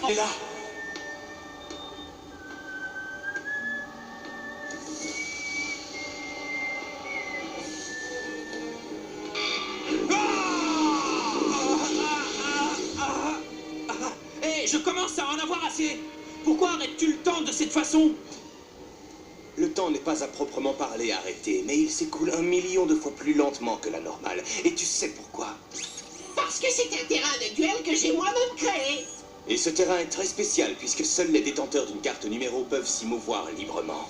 Et là. Hé, je commence à en avoir assez. Pourquoi arrêtes-tu le temps de cette façon? Le temps n'est pas à proprement parler arrêté, mais il s'écoule 1 million de fois plus lentement que la normale. Et tu sais pourquoi? Parce que c'est un terrain de duel que j'ai moi-même créé. Et ce terrain est très spécial, puisque seuls les détenteurs d'une carte numéro peuvent s'y mouvoir librement.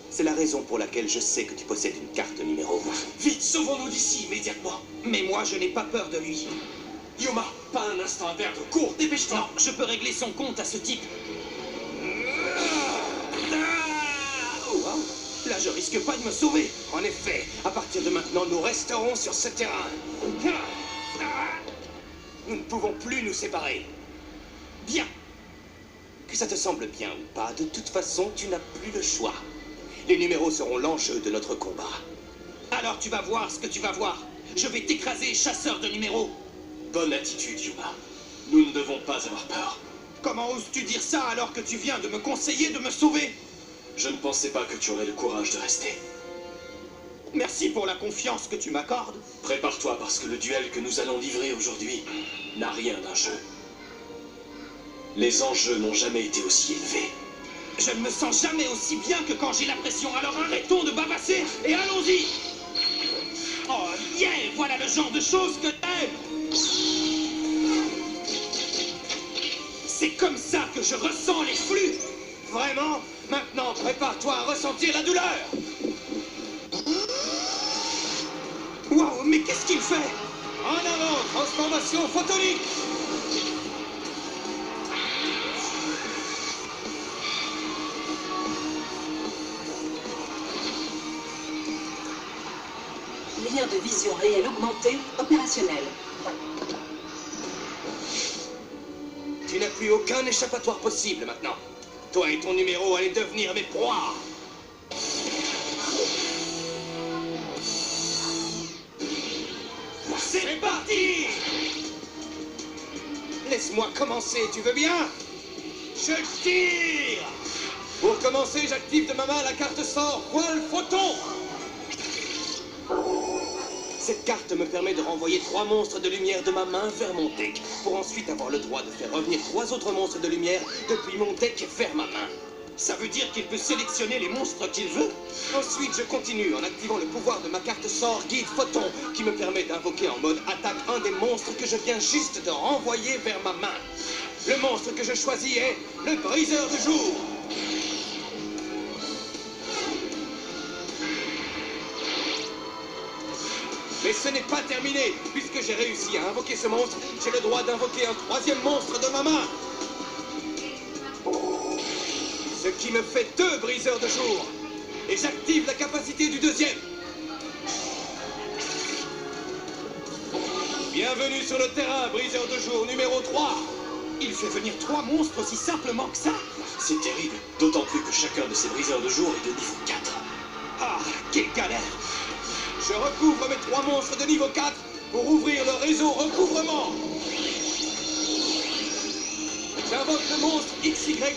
C'est la raison pour laquelle je sais que tu possèdes une carte numéro. Vite, sauvons-nous d'ici, immédiatement. Mais moi, je n'ai pas peur de lui. Yoma, pas un instant à perdre. Cours, dépêche-toi. Non, je peux régler son compte à ce type. Oh, wow. Là, je risque pas de me sauver. En effet, à partir de maintenant, nous resterons sur ce terrain. Nous ne pouvons plus nous séparer. Bien. Que ça te semble bien ou pas, de toute façon, tu n'as plus le choix. Les numéros seront l'enjeu de notre combat. Alors tu vas voir ce que tu vas voir. Je vais t'écraser, chasseur de numéros. Bonne attitude, Yuma. Nous ne devons pas avoir peur. Comment oses-tu dire ça alors que tu viens de me conseiller de me sauver? Je ne pensais pas que tu aurais le courage de rester. Merci pour la confiance que tu m'accordes. Prépare-toi parce que le duel que nous allons livrer aujourd'hui n'a rien d'un jeu. Les enjeux n'ont jamais été aussi élevés. Je ne me sens jamais aussi bien que quand j'ai la pression. Alors arrêtons de bavasser et allons-y. Oh yeah, voilà le genre de choses que t'aimes. C'est comme ça que je ressens les flux. Vraiment? Maintenant, prépare-toi à ressentir la douleur. Waouh, mais qu'est-ce qu'il fait? En avant, transformation photonique. Lien de vision réelle augmenté, opérationnel. Tu n'as plus aucun échappatoire possible maintenant. Toi et ton numéro allez devenir mes proies. C'est parti. Laisse-moi commencer, tu veux bien? Je tire. Pour commencer, j'active de ma main la carte sort Voile Photon. Cette carte me permet de renvoyer 3 monstres de lumière de ma main vers mon deck, pour ensuite avoir le droit de faire revenir 3 autres monstres de lumière depuis mon deck vers ma main. Ça veut dire qu'il peut sélectionner les monstres qu'il veut? Ensuite, je continue en activant le pouvoir de ma carte sort Guide Photon, qui me permet d'invoquer en mode attaque un des monstres que je viens juste de renvoyer vers ma main. Le monstre que je choisis est le Briseur de Jour. Mais ce n'est pas terminé. Puisque j'ai réussi à invoquer ce monstre, j'ai le droit d'invoquer un 3e monstre de ma main. Ce qui me fait 2 briseurs de jour. Et j'active la capacité du 2e. Bienvenue sur le terrain, briseur de jour numéro 3. Il fait venir 3 monstres aussi simplement que ça? C'est terrible, d'autant plus que chacun de ces briseurs de jour est de niveau 4. Ah, quelle galère! Je recouvre mes 3 monstres de niveau 4 pour ouvrir le réseau recouvrement. J'invoque le monstre XY